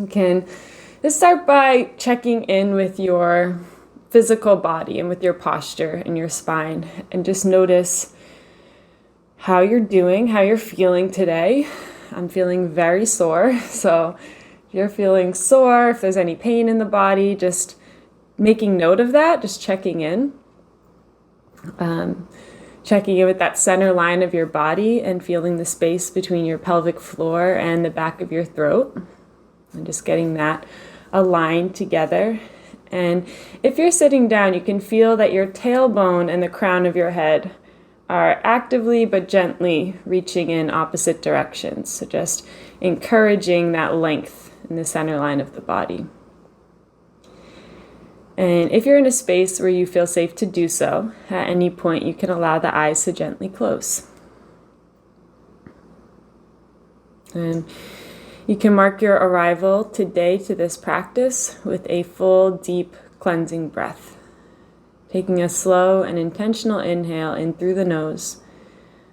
You can just start by checking in with your physical body and with your posture and your spine, and just notice how you're doing, how you're feeling today. I'm feeling very sore, so if you're feeling sore, if there's any pain in the body, just making note of that, just checking in. Checking in with that center line of your body and feeling the space between your pelvic floor and the back of your throat, and just getting that aligned together. And if you're sitting down, you can feel that your tailbone and the crown of your head are actively but gently reaching in opposite directions. So just encouraging that length in the center line of the body. And if you're in a space where you feel safe to do so, at any point you can allow the eyes to gently close. And you can mark your arrival today to this practice with a full, deep, cleansing breath. Taking a slow and intentional inhale in through the nose,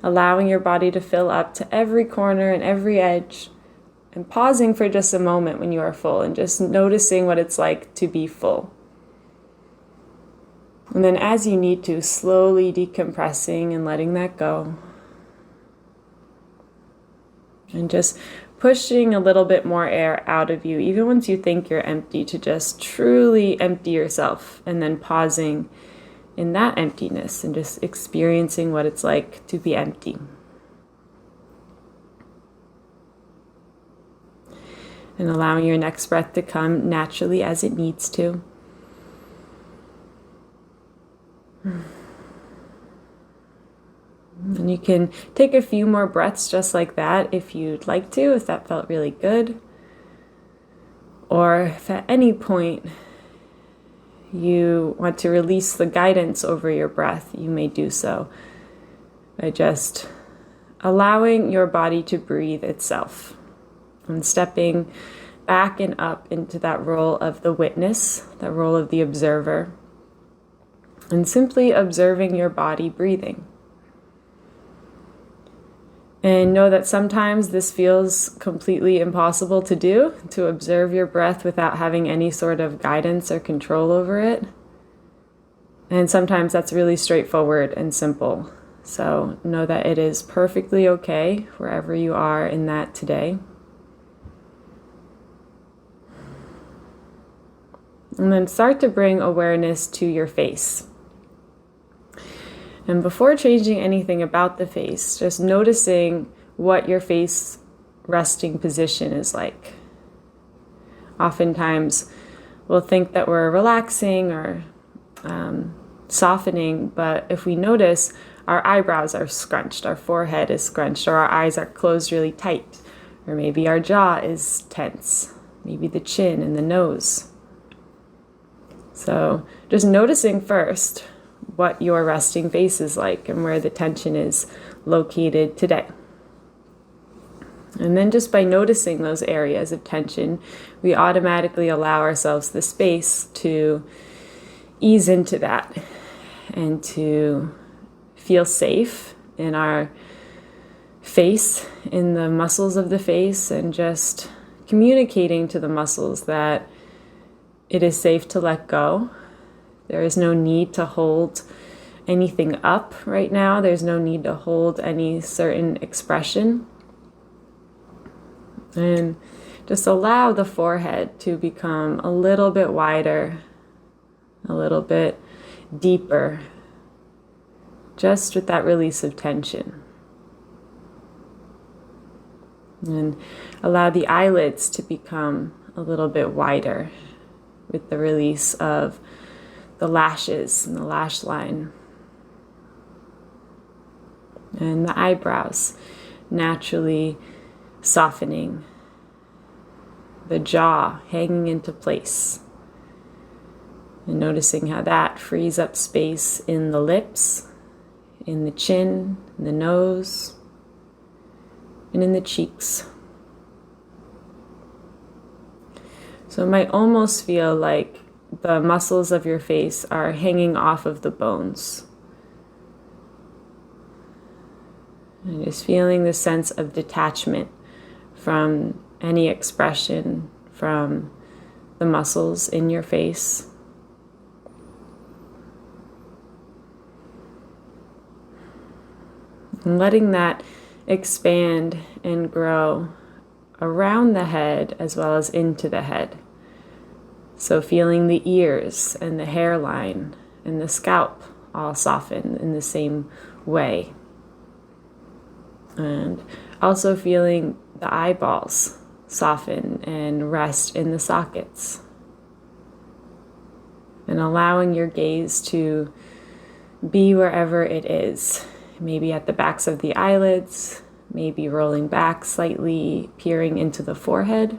allowing your body to fill up to every corner and every edge, and pausing for just a moment when you are full and just noticing what it's like to be full. And then as you need to, slowly decompressing and letting that go. And just pushing a little bit more air out of you, even once you think you're empty, to just truly empty yourself, and then pausing in that emptiness and just experiencing what it's like to be empty. And allowing your next breath to come naturally as it needs to. And you can take a few more breaths just like that if you'd like to, if that felt really good. Or if at any point you want to release the guidance over your breath, you may do so by just allowing your body to breathe itself and stepping back and up into that role of the witness, that role of the observer, and simply observing your body breathing. And know that sometimes this feels completely impossible to do, to observe your breath without having any sort of guidance or control over it. And sometimes that's really straightforward and simple. So know that it is perfectly okay wherever you are in that today. And then start to bring awareness to your face. And before changing anything about the face, just noticing what your face resting position is like. Oftentimes, we'll think that we're relaxing or softening, but if we notice, our eyebrows are scrunched, our forehead is scrunched, or our eyes are closed really tight, or maybe our jaw is tense, maybe the chin and the nose. So just noticing first what your resting face is like and where the tension is located today. And then just by noticing those areas of tension, we automatically allow ourselves the space to ease into that and to feel safe in our face, in the muscles of the face, and just communicating to the muscles that it is safe to let go. There is no need to hold anything up right now. There's no need to hold any certain expression. And just allow the forehead to become a little bit wider, a little bit deeper, just with that release of tension. And allow the eyelids to become a little bit wider with the release of the lashes and the lash line. And the eyebrows naturally softening. The jaw hanging into place. And noticing how that frees up space in the lips, in the chin, in the nose, and in the cheeks. So it might almost feel like the muscles of your face are hanging off of the bones. And just feeling the sense of detachment from any expression, from the muscles in your face. And letting that expand and grow around the head as well as into the head. So feeling the ears and the hairline and the scalp all soften in the same way. And also feeling the eyeballs soften and rest in the sockets. And allowing your gaze to be wherever it is. Maybe at the backs of the eyelids, maybe rolling back slightly, peering into the forehead,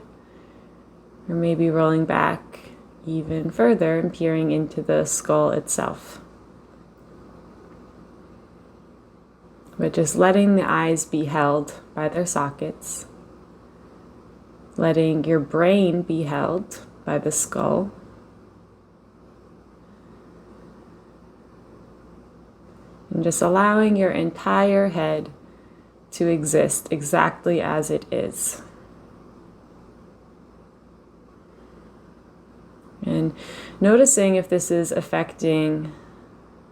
or maybe rolling back even further and peering into the skull itself. But just letting the eyes be held by their sockets, letting your brain be held by the skull, and just allowing your entire head to exist exactly as it is. And noticing if this is affecting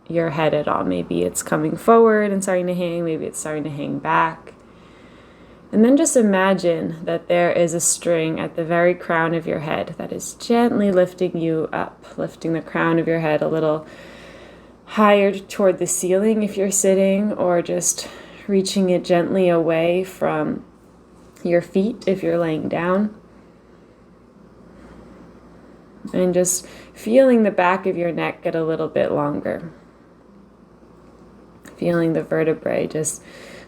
your head at all. Maybe it's coming forward and starting to hang, maybe it's starting to hang back. And then just imagine that there is a string at the very crown of your head that is gently lifting you up, lifting the crown of your head a little higher toward the ceiling if you're sitting, or just reaching it gently away from your feet if you're laying down. And just feeling the back of your neck get a little bit longer. Feeling the vertebrae just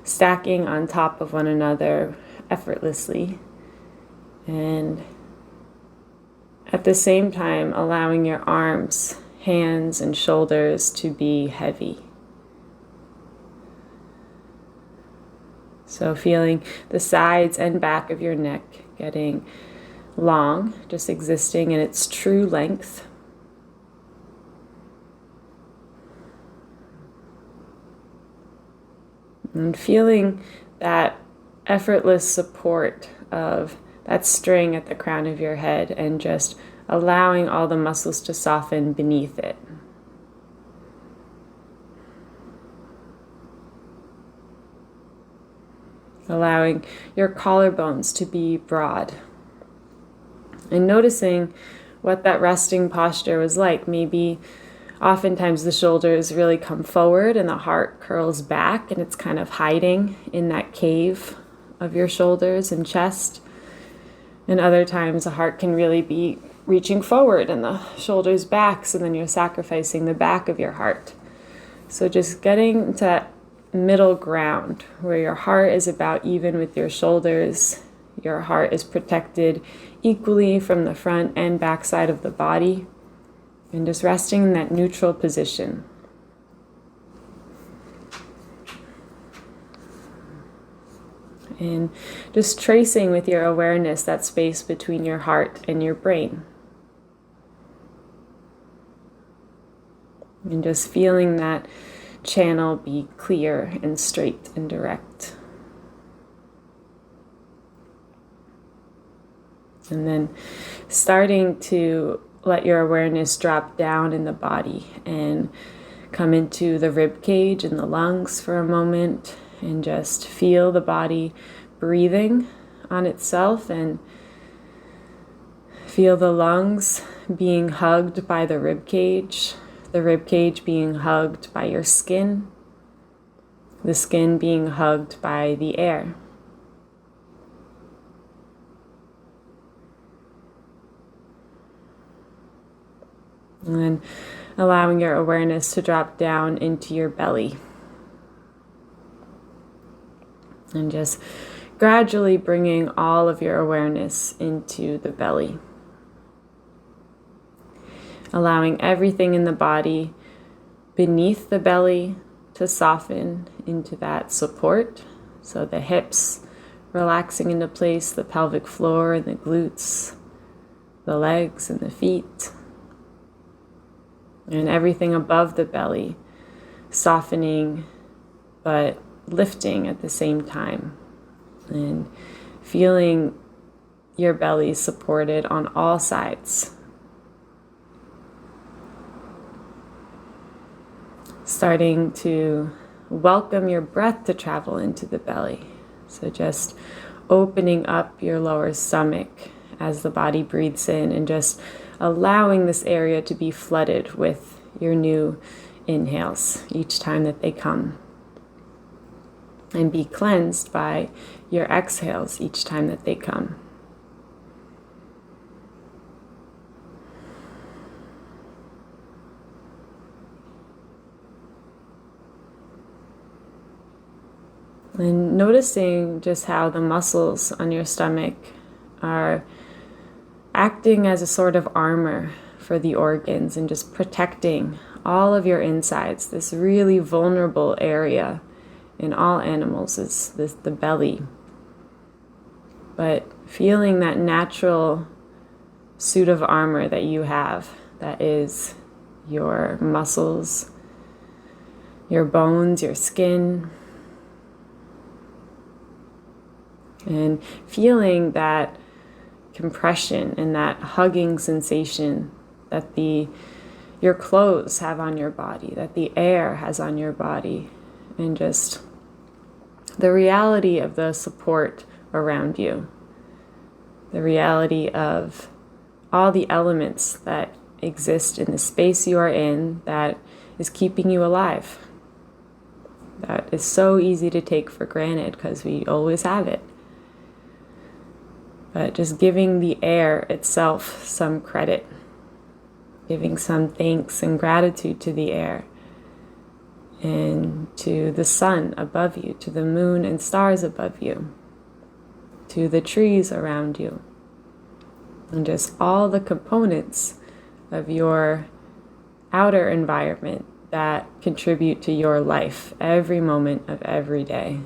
stacking on top of one another effortlessly. And at the same time, allowing your arms, hands, and shoulders to be heavy. So feeling the sides and back of your neck getting long, just existing in its true length. And feeling that effortless support of that string at the crown of your head, and just allowing all the muscles to soften beneath it. Allowing your collarbones to be broad. And noticing what that resting posture was like. Maybe oftentimes the shoulders really come forward and the heart curls back, and it's kind of hiding in that cave of your shoulders and chest. And other times the heart can really be reaching forward and the shoulders back, so then you're sacrificing the back of your heart. So just getting to that middle ground where your heart is about even with your shoulders. Your heart is protected equally from the front and back side of the body, and just resting in that neutral position. And just tracing with your awareness that space between your heart and your brain. And just feeling that channel be clear and straight and direct. And then starting to let your awareness drop down in the body and come into the rib cage and the lungs for a moment, and just feel the body breathing on itself, and feel the lungs being hugged by the rib cage being hugged by your skin, the skin being hugged by the air. And then allowing your awareness to drop down into your belly. And just gradually bringing all of your awareness into the belly. Allowing everything in the body beneath the belly to soften into that support. So the hips relaxing into place, the pelvic floor and the glutes, the legs and the feet. And everything above the belly softening but lifting at the same time. And feeling your belly supported on all sides. Starting to welcome your breath to travel into the belly. So just opening up your lower stomach as the body breathes in and just allowing this area to be flooded with your new inhales each time that they come. And be cleansed by your exhales each time that they come. And noticing just how the muscles on your stomach are acting as a sort of armor for the organs and just protecting all of your insides. This really vulnerable area in all animals is the belly. But feeling that natural suit of armor that you have, that is your muscles, your bones, your skin, and feeling that compression and that hugging sensation that your clothes have on your body, that the air has on your body, and just the reality of the support around you, the reality of all the elements that exist in the space you are in that is keeping you alive. That is so easy to take for granted because we always have it. But just giving the air itself some credit, giving some thanks and gratitude to the air and to the sun above you, to the moon and stars above you, to the trees around you, and just all the components of your outer environment that contribute to your life every moment of every day.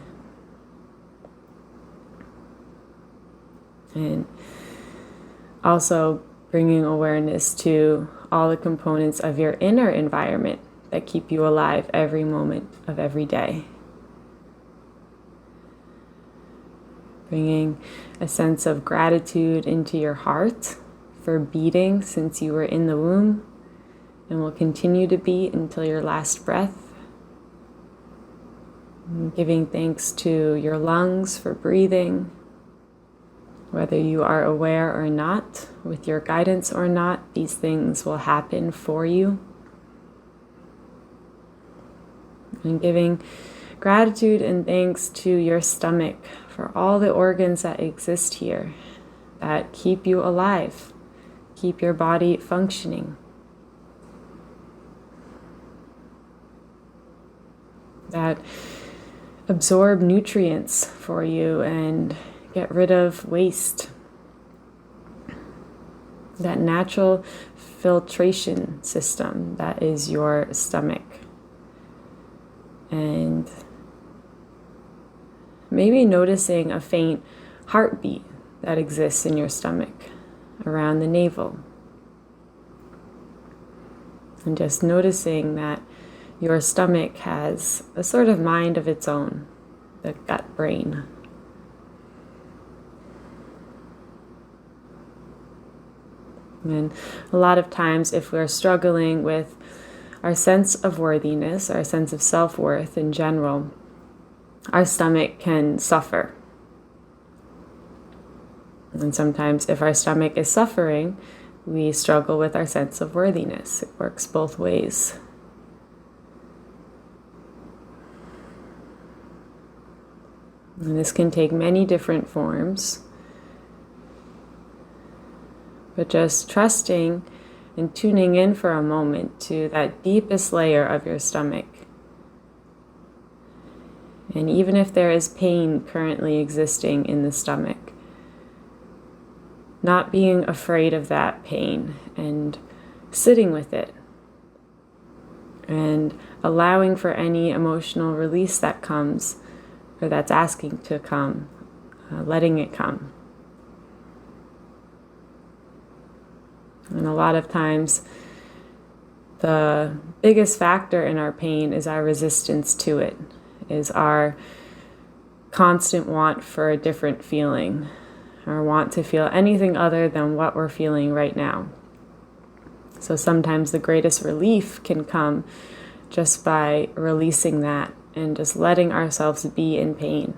And also bringing awareness to all the components of your inner environment that keep you alive every moment of every day. Bringing a sense of gratitude into your heart for beating since you were in the womb and will continue to beat until your last breath. And giving thanks to your lungs for breathing, whether you are aware or not, with your guidance or not, these things will happen for you. And giving gratitude and thanks to your stomach for all the organs that exist here that keep you alive, keep your body functioning, that absorb nutrients for you and get rid of waste. That natural filtration system that is your stomach. And maybe noticing a faint heartbeat that exists in your stomach around the navel. And just noticing that your stomach has a sort of mind of its own, the gut brain. And a lot of times if we're struggling with our sense of worthiness, our sense of self-worth in general, our stomach can suffer. And sometimes if our stomach is suffering, we struggle with our sense of worthiness. It works both ways. And this can take many different forms. But just trusting and tuning in for a moment to that deepest layer of your stomach. And even if there is pain currently existing in the stomach, not being afraid of that pain and sitting with it and allowing for any emotional release that comes or that's asking to come, letting it come. And a lot of times, the biggest factor in our pain is our resistance to it, is our constant want for a different feeling, or want to feel anything other than what we're feeling right now. So sometimes the greatest relief can come just by releasing that and just letting ourselves be in pain,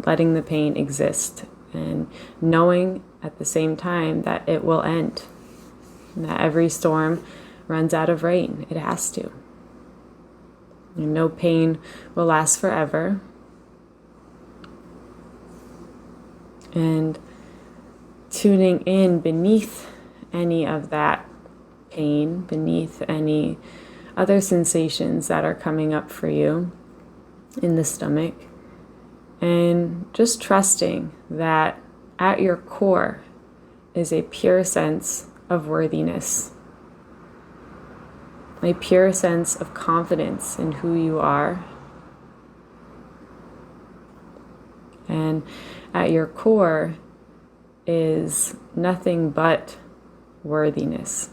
letting the pain exist, and knowing at the same time that it will end, and that every storm runs out of rain. It has to. And no pain will last forever. And tuning in beneath any of that pain, beneath any other sensations that are coming up for you in the stomach, and just trusting that at your core is a pure sense of worthiness, a pure sense of confidence in who you are. And at your core is nothing but worthiness.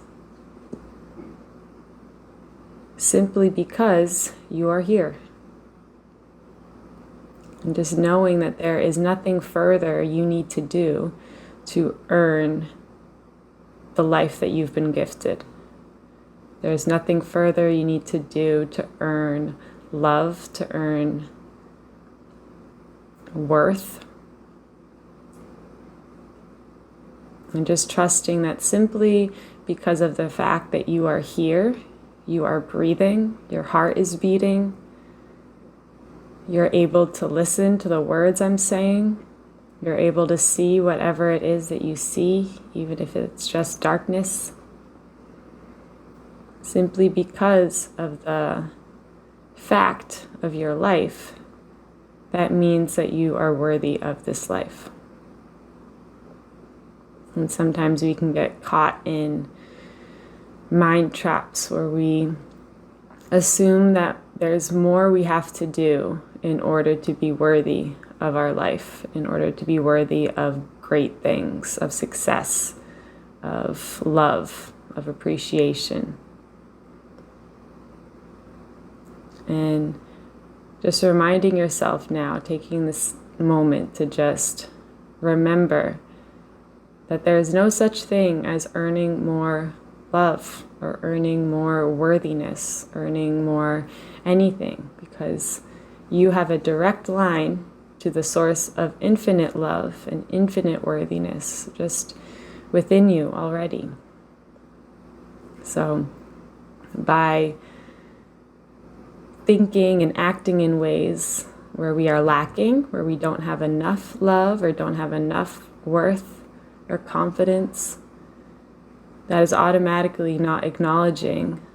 Simply because you are here. And just knowing that there is nothing further you need to do to earn the life that you've been gifted. There's nothing further you need to do to earn love, to earn worth. And just trusting that simply because of the fact that you are here, you are breathing, your heart is beating, you're able to listen to the words I'm saying, you're able to see whatever it is that you see, even if it's just darkness, simply because of the fact of your life, that means that you are worthy of this life. And sometimes we can get caught in mind traps where we assume that there's more we have to do in order to be worthy of our life, in order to be worthy of great things, of success, of love, of appreciation. And just reminding yourself now, taking this moment to just remember that there is no such thing as earning more love or earning more worthiness, earning more anything, because you have a direct line to the source of infinite love and infinite worthiness just within you already. So by thinking and acting in ways where we are lacking, where we don't have enough love or don't have enough worth or confidence, that is automatically not acknowledging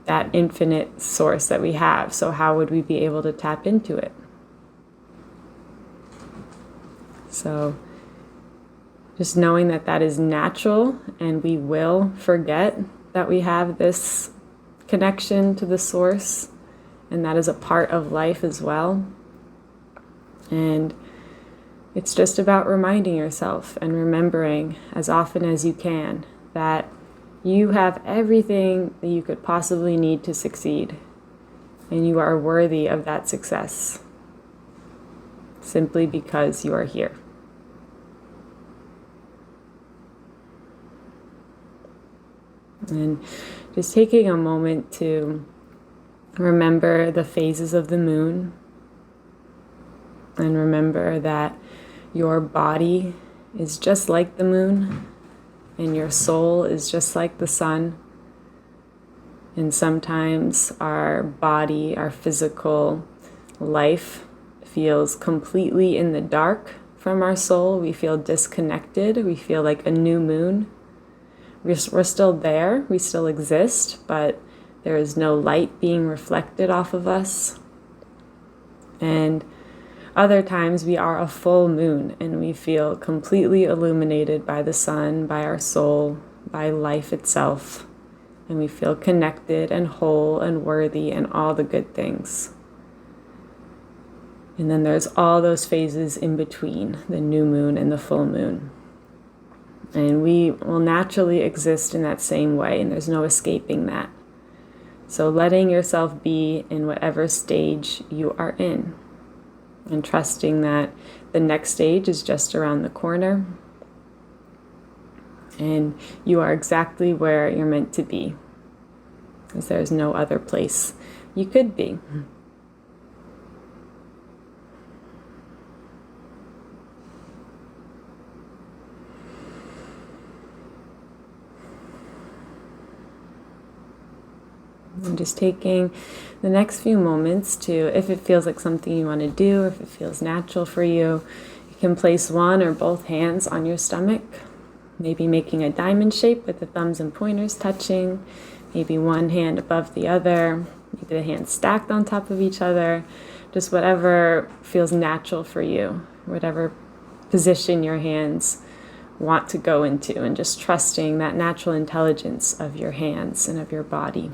that infinite source that we have. So how would we be able to tap into it? So just knowing that that is natural, and we will forget that we have this connection to the source, and that is a part of life as well. And it's just about reminding yourself and remembering as often as you can that you have everything that you could possibly need to succeed, and you are worthy of that success simply because you are here. And just taking a moment to remember the phases of the moon, and remember that your body is just like the moon, and your soul is just like the sun. And sometimes our body, our physical life, feels completely in the dark from our soul. We feel disconnected. We feel like a new moon. We're still there. We still exist, but there is no light being reflected off of us. And other times we are a full moon, and we feel completely illuminated by the sun, by our soul, by life itself. And we feel connected and whole and worthy and all the good things. And then there's all those phases in between, the new moon and the full moon. And we will naturally exist in that same way, and there's no escaping that. So letting yourself be in whatever stage you are in. and trusting that the next stage is just around the corner and you are exactly where you're meant to be, because there's no other place you could be. And just taking the next few moments to, if it feels like something you want to do, or if it feels natural for you, you can place one or both hands on your stomach, maybe making a diamond shape with the thumbs and pointers touching, maybe one hand above the other, maybe the hands stacked on top of each other, just whatever feels natural for you, whatever position your hands want to go into, and just trusting that natural intelligence of your hands and of your body.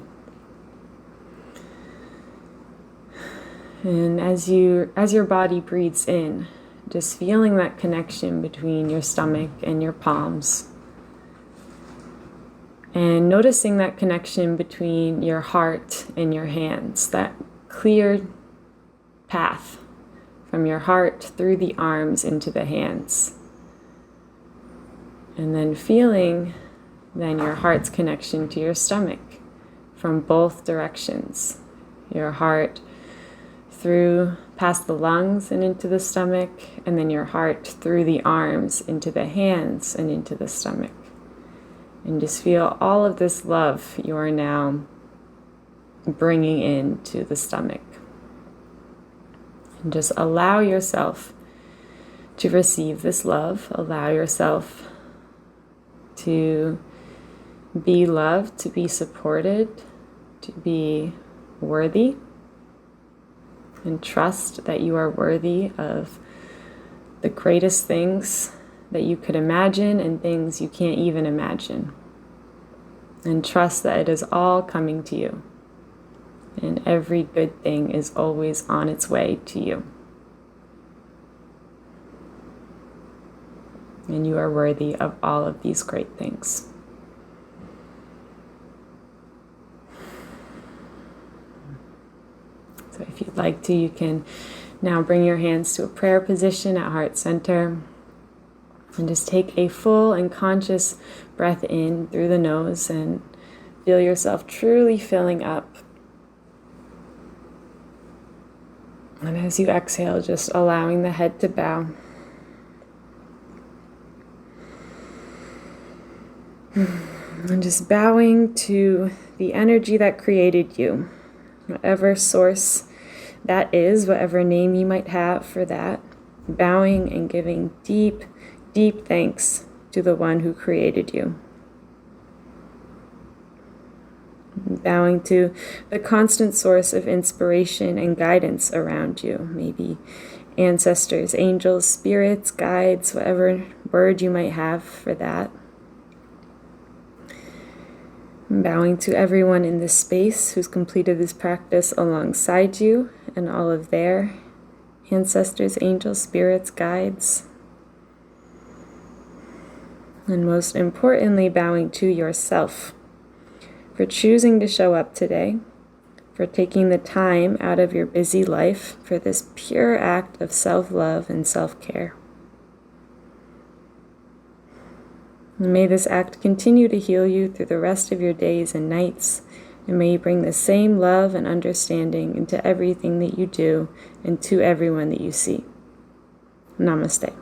And as your body breathes in, just feeling that connection between your stomach and your palms. And noticing that connection between your heart and your hands, that clear path from your heart through the arms into the hands. And then feeling then your heart's connection to your stomach from both directions. Your heart through past the lungs and into the stomach, and then your heart through the arms into the hands and into the stomach. And just feel all of this love you are now bringing into the stomach. And just allow yourself to receive this love. Allow yourself to be loved, to be supported, to be worthy. And trust that you are worthy of the greatest things that you could imagine and things you can't even imagine. And trust that it is all coming to you. And every good thing is always on its way to you. And you are worthy of all of these great things. So if you'd like to, you can now bring your hands to a prayer position at heart center. And just take a full and conscious breath in through the nose and feel yourself truly filling up. And as you exhale, just allowing the head to bow. And just bowing to the energy that created you. Whatever source that is, whatever name you might have for that, bowing and giving deep, deep thanks to the one who created you. Bowing to the constant source of inspiration and guidance around you, maybe ancestors, angels, spirits, guides, whatever word you might have for that. Bowing to everyone in this space who's completed this practice alongside you and all of their ancestors, angels, spirits, guides. And most importantly, bowing to yourself for choosing to show up today, for taking the time out of your busy life for this pure act of self-love and self-care. And may this act continue to heal you through the rest of your days and nights, and may you bring the same love and understanding into everything that you do and to everyone that you see. Namaste.